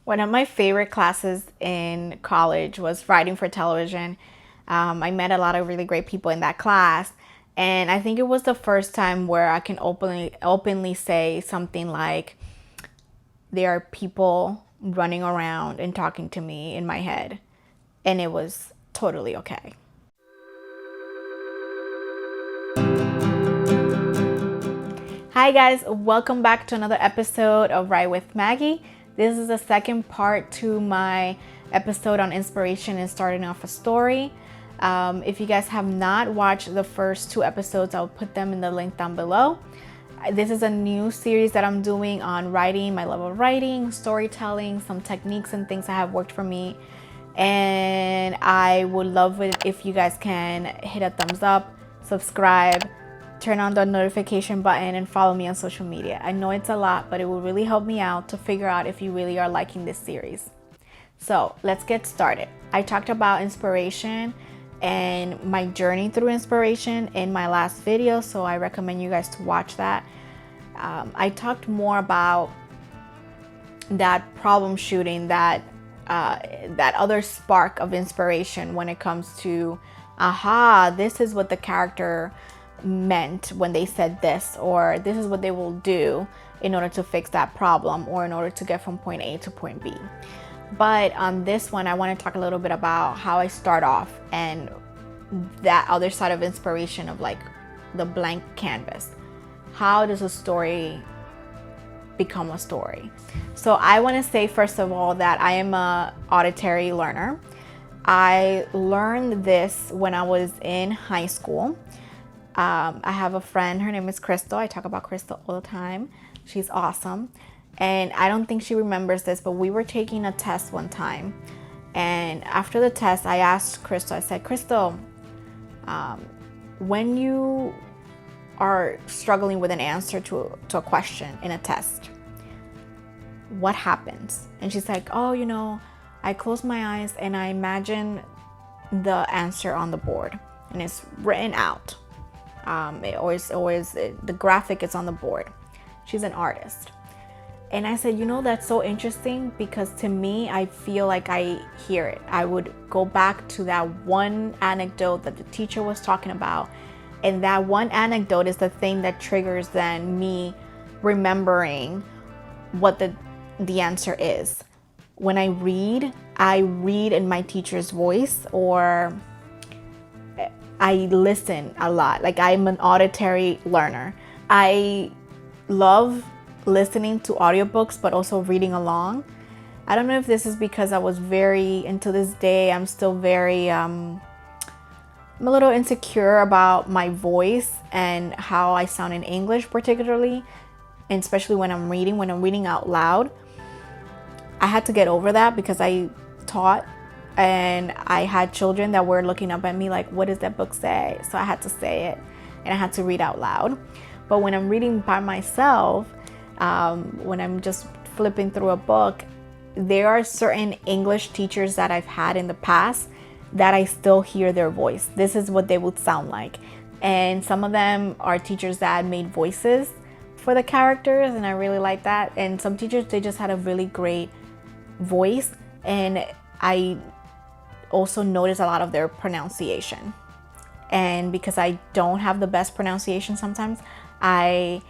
One of my favorite classes in college was writing for television. I met a lot of really great people in that class, and I think it was the first time where I can openly say something like, there are people running around and talking to me in my head, and it was totally okay. Hi guys, welcome back to another episode of Write with Maggie. This is the second part to my episode on inspiration and starting off a story. If you guys have not watched the first two episodes, I'll put them in the link down below. This is a new series that I'm doing on writing, my love of writing, storytelling, some techniques and things that have worked for me. And I would love it if you guys can hit a thumbs up, subscribe, turn on the notification button, and follow me on social media. I know it's a lot, but it will really help me out to figure out if you really are liking this series. So let's get started. I talked about inspiration and my journey through inspiration in my last video, so I recommend you guys to watch that. I talked more about that problem shooting, that other spark of inspiration when it comes to, this is what the character meant when they said this, or this is what they will do in order to fix that problem, or in order to get from point A to point B. But on this one, I want to talk a little bit about how I start off and that other side of inspiration of like the blank canvas. How does a story become a story? So I want to say first of all that I am a auditory learner. I learned this when I was in high school. I have a friend, her name is Chrystal. I talk about Chrystal all the time. She's awesome. And I don't think she remembers this, but we were taking a test one time. And after the test, I asked Chrystal, I said, Chrystal, when you are struggling with an answer to a question in a test, what happens? And she's like, oh, I close my eyes and I imagine the answer on the board and it's written out. The graphic is on the board. She's an artist. And I said, that's so interesting, because to me, I feel like I hear it. I would go back to that one anecdote that the teacher was talking about. And that one anecdote is the thing that triggers then me remembering what the answer is. When I read in my teacher's voice, or I listen a lot. Like, I'm an auditory learner. I love listening to audiobooks, but also reading along. I don't know if this is because I was and to this day, I'm still I'm a little insecure about my voice and how I sound in English particularly, and especially when I'm reading out loud. I had to get over that because I taught and I had children that were looking up at me like, what does that book say? So I had to say it and I had to read out loud. But when I'm reading by myself, when I'm just flipping through a book, there are certain English teachers that I've had in the past that I still hear their voice. This is what they would sound like. And some of them are teachers that made voices for the characters, and I really like that. And some teachers, they just had a really great voice, and I also notice a lot of their pronunciation. And because I don't have the best pronunciation sometimes, I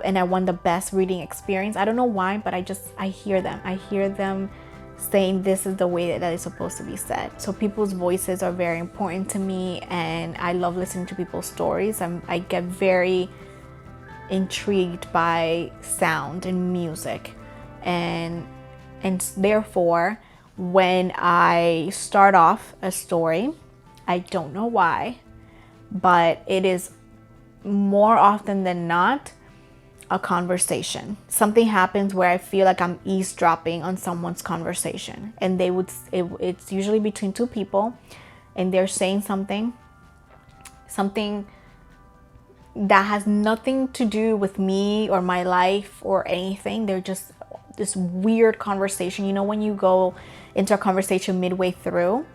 want the best reading experience. I don't know why, but I hear them. I hear them saying this is the way that it's supposed to be said. So people's voices are very important to me, and I love listening to people's stories. I get very intrigued by sound and music, and therefore, when I start off a story, I don't know why, but it is more often than not a conversation. Something happens where I feel like I'm eavesdropping on someone's conversation, and it's usually between two people, and they're saying something that has nothing to do with me or my life or anything. They're just this weird conversation. When you go into a conversation midway through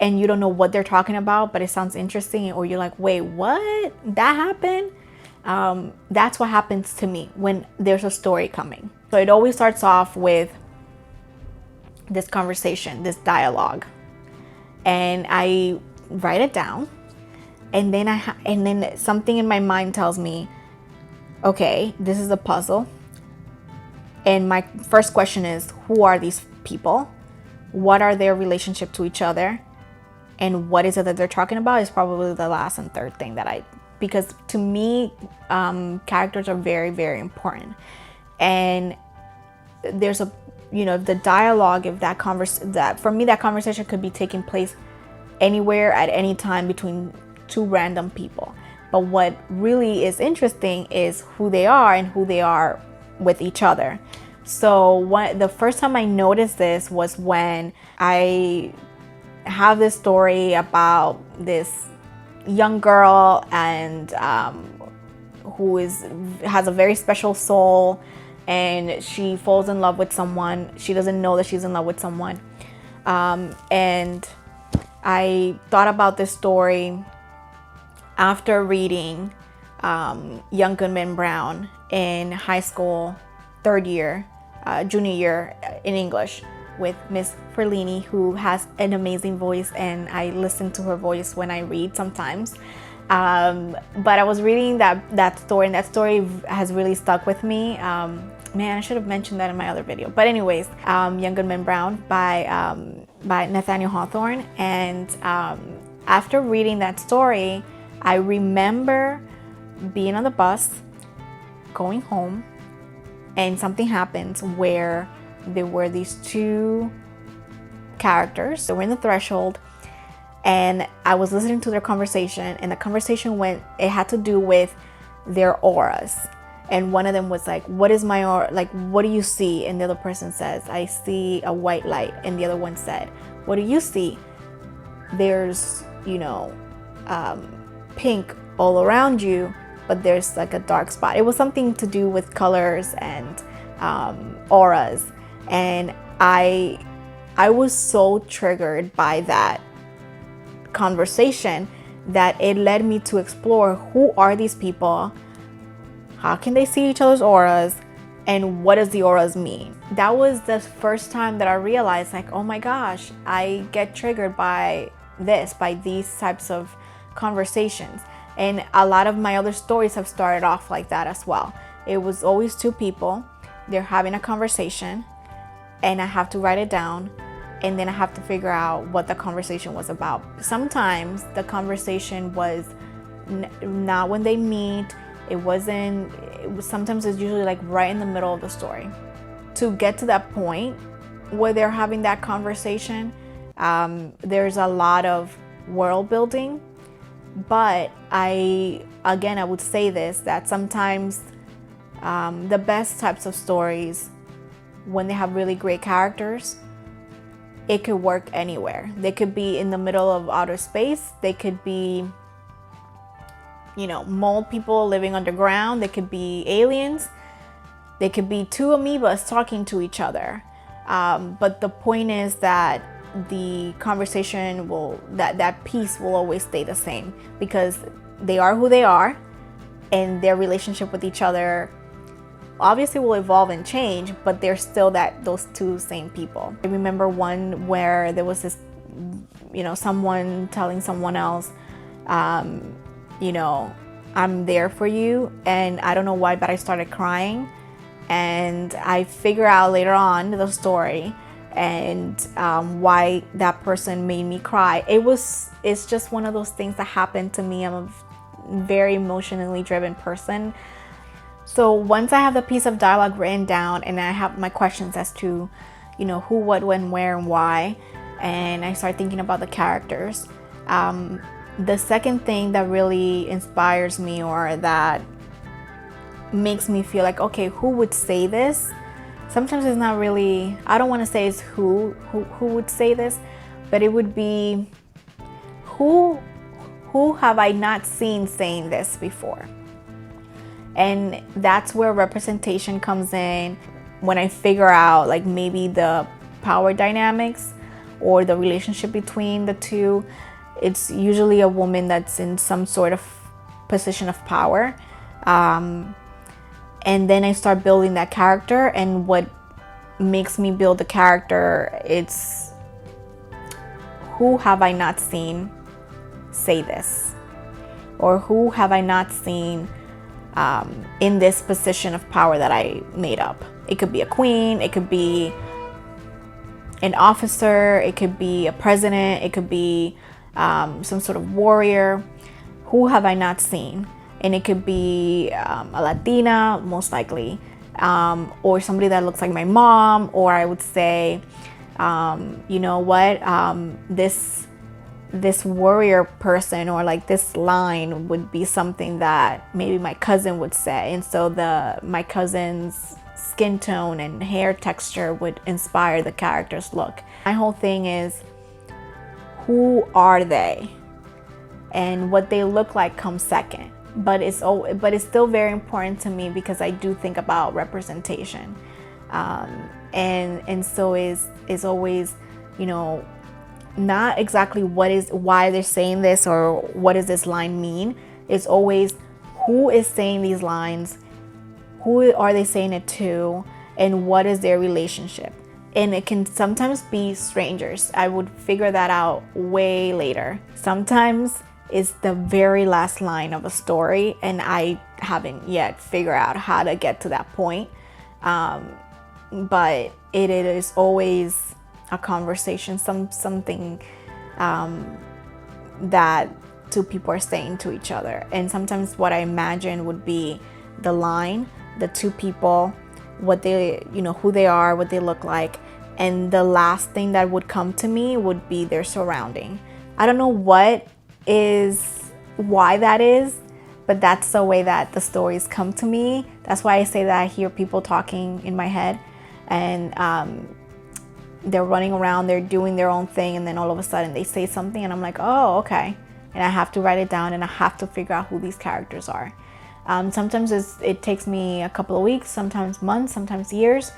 and you don't know what they're talking about, but it sounds interesting, or you're like, wait, what? That happened? That's what happens to me when there's a story coming. So it always starts off with this conversation, this dialogue, and I write it down, and then something in my mind tells me, okay, this is a puzzle. And my first question is, who are these people? What are their relationship to each other? And what is it that they're talking about is probably the last and third thing because to me, characters are very, very important. And there's the dialogue, if that for me, that conversation could be taking place anywhere at any time between two random people. But what really is interesting is who they are and who they are with each other. So the first time I noticed this was when I have this story about this young girl and who has a very special soul, and she falls in love with someone. She doesn't know that she's in love with someone. And I thought about this story after reading Young Good Men Brown in high school, junior year in English, with Miss Ferlini, who has an amazing voice, and I listen to her voice when I read sometimes. But I was reading that story, and that story has really stuck with me. Man, I should have mentioned that in my other video. But anyways, Young Good Men Brown by Nathaniel Hawthorne. And after reading that story, I remember being on the bus, going home, and something happens where there were these two characters. They were in the threshold, and I was listening to their conversation, and the conversation it had to do with their auras. And one of them was like, what is my aura? Like, what do you see? And the other person says, I see a white light. And the other one said, what do you see? There's, pink all around you, but there's like a dark spot. It was something to do with colors and auras. And I was so triggered by that conversation that it led me to explore, who are these people? How can they see each other's auras? And what does the auras mean? That was the first time that I realized, like, oh my gosh, I get triggered by these types of conversations. And a lot of my other stories have started off like that as well. It was always two people, they're having a conversation, and I have to write it down, and then I have to figure out what the conversation was about. Sometimes the conversation was not when they meet. Sometimes it's usually like right in the middle of the story. To get to that point where they're having that conversation, there's a lot of world building. But I would say this, that sometimes the best types of stories, when they have really great characters, it could work anywhere. They could be in the middle of outer space. They could be mole people living underground. They could be aliens. They could be two amoebas talking to each other. But the point is that the conversation that piece will always stay the same, because they are who they are, and their relationship with each other obviously will evolve and change, but they're still those two same people. I remember one where there was this, someone telling someone else, I'm there for you. And I don't know why, but I started crying. And I figure out later on the story and why that person made me cry. It's just one of those things that happened to me. I'm a very emotionally driven person. So once I have the piece of dialogue written down and I have my questions as to, who, what, when, where, and why, and I start thinking about the characters, the second thing that really inspires me, or that makes me feel like, okay, who would say this? Sometimes it's not really, I don't want to say it's who would say this, but it would be who have I not seen saying this before? And that's where representation comes in. When I figure out like maybe the power dynamics or the relationship between the two, it's usually a woman that's in some sort of position of power. And then I start building that character, and what makes me build the character, it's who have I not seen say this, or who have I not seen in this position of power that I made up. It could be a queen, it could be an officer, it could be a president, it could be some sort of warrior. Who have I not seen? And it could be a Latina, most likely, or somebody that looks like my mom, or I would say, you know what, this warrior person, or like this line would be something that maybe my cousin would say, and so my cousin's skin tone and hair texture would inspire the character's look. My whole thing is, who are they? And what they look like comes second, but it's still very important to me because I do think about representation, and so is always, you know, not exactly why they're saying this or what does this line mean. It's always who is saying these lines, who are they saying it to, and what is their relationship. And it can sometimes be strangers. I would figure that out way later. Sometimes it's the very last line of a story and I haven't yet figured out how to get to that point. But it is always a conversation, something that two people are saying to each other. And sometimes what I imagine would be the line, the two people, what they, you know, who they are, what they look like, and the last thing that would come to me would be their surrounding. I don't know why that is, but that's the way that the stories come to me. That's why I say that I hear people talking in my head, and they're running around, they're doing their own thing, and then all of a sudden they say something and I'm like, oh, okay. And I have to write it down and I have to figure out who these characters are. Sometimes it takes me a couple of weeks, sometimes months, sometimes years.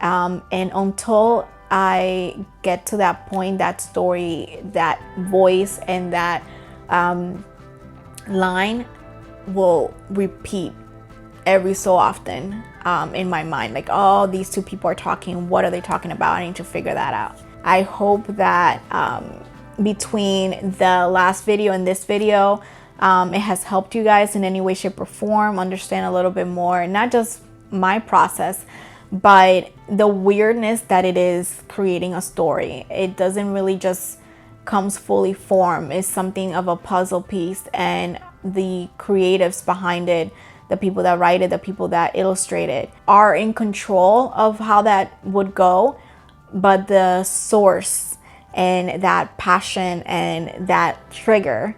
And until I get to that point, that story, that voice, and that line will repeat every so often in my mind. Like, oh, these two people are talking. What are they talking about? I need to figure that out. I hope that between the last video and this video, it has helped you guys in any way, shape, or form understand a little bit more, not just my process, but the weirdness that it is creating a story. It doesn't really just comes fully formed. It's something of a puzzle piece, and the creatives behind it, the people that write it, the people that illustrate it, are in control of how that would go. But the source and that passion and that trigger,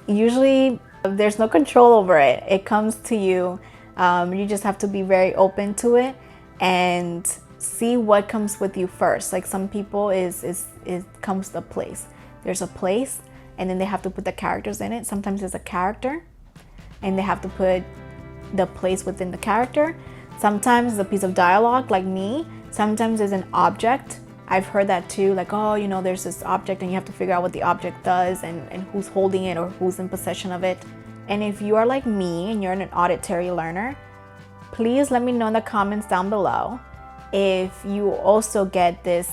usually there's no control over it. It comes to you. You just have to be very open to it and see what comes with you first. Like some people it comes to a place. There's a place, and then they have to put the characters in it. Sometimes there's a character and they have to put the place within the character. Sometimes it's a piece of dialogue, like me. Sometimes it's an object. I've heard that too, like, oh, you know, there's this object and you have to figure out what the object does and who's holding it or who's in possession of it. And if you are like me and you're an auditory learner, please let me know in the comments down below if you also get this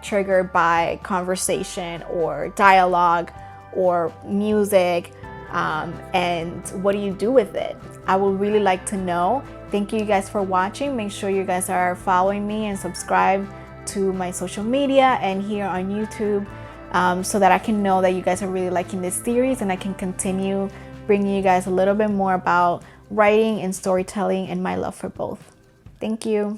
triggered by conversation or dialogue or music, and what do you do with it? I would really like to know. Thank you guys for watching. Make sure you guys are following me and subscribe to my social media and here on YouTube, so that I can know that you guys are really liking this series and I can continue bringing you guys a little bit more about writing and storytelling and my love for both. Thank you.